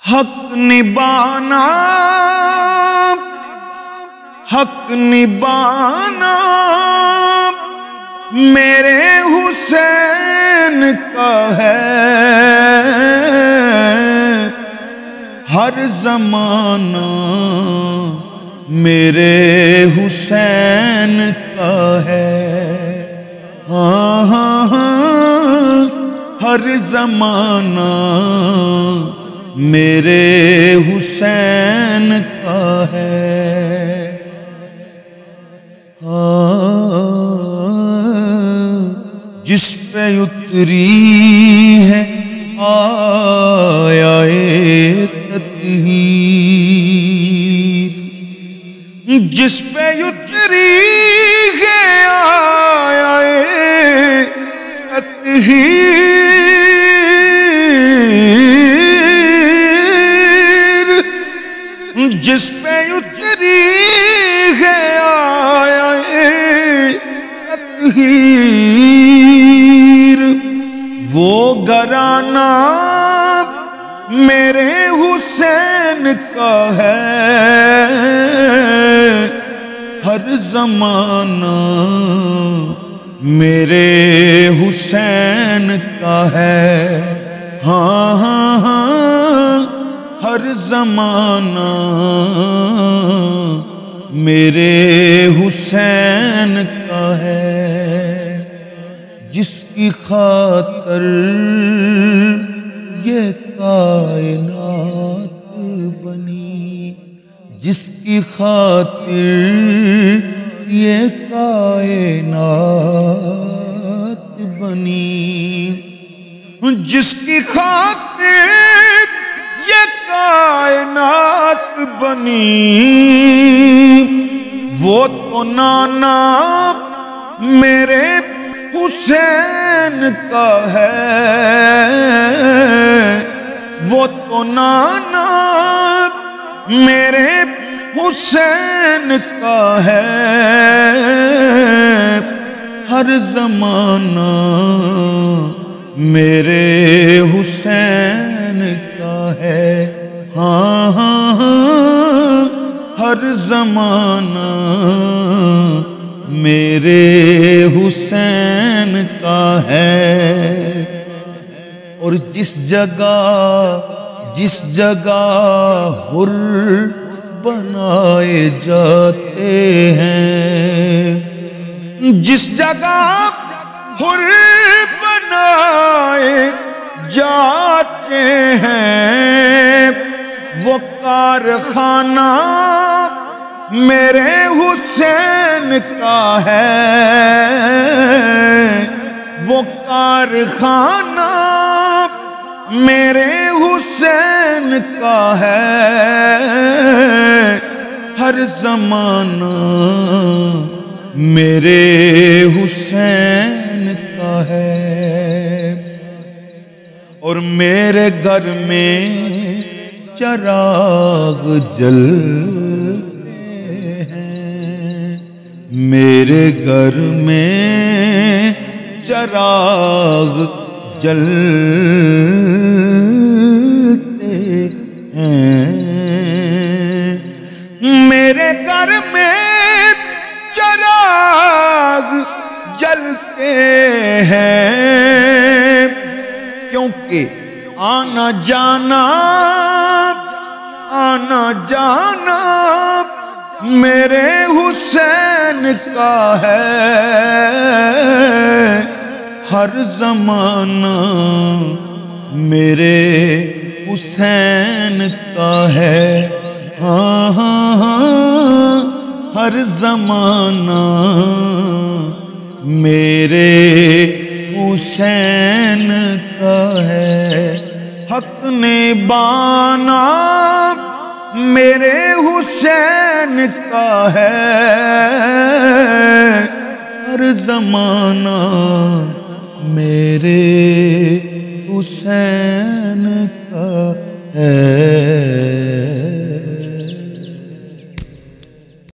हक निभाना, हक निभाना मेरे हुसैन का है। हर जमाना मेरे हुसैन का है। हाँ हाँ हाँ, हर जमाना मेरे हुसैन का है। जिस पे उतरी है आया तत्हीर, जिस पे उतरी है आया तत्हीर, जिस पे उतरी है आया तत्हीर, वो घराना मेरे हुसैन का है। हर जमाना मेरे हुसैन का है। हाँ हाँ हाँ, हर जमाना मेरे हुसैन का है। जिसकी खातर ये कायनात बनी, जिसकी खातिर ये कायनात बनी, जिसकी खातिर ये कायनात बनी, वो तो नाना मेरे हुसैन का है। वो तो नाना मेरे हुसैन का है। हर जमाना मेरे हुसैन का है। हाँ हाँ हाँ, हर जमाना मेरे हुसैन का है। और जिस जगह हुर बनाए जाते हैं, जिस जगह हुर बनाए जाते हैं, वो कारखाना मेरे हुसैन का है। वो कारखाना मेरे हुसैन का है। हर जमाना मेरे हुसैन का है। और मेरे घर में चिराग जलते हैं, मेरे घर में चिराग जलते हैं। मेरे घर में चिराग जलते हैं, क्योंकि आना जाना मेरे हुसैन का है। हर जमाना मेरे हुसैन का है। हाँ हाँ हाँ, हर जमाना मेरे हुसैन का है। हक निभाना मेरे हुसैन का है। हर जमाना मेरे हुसैन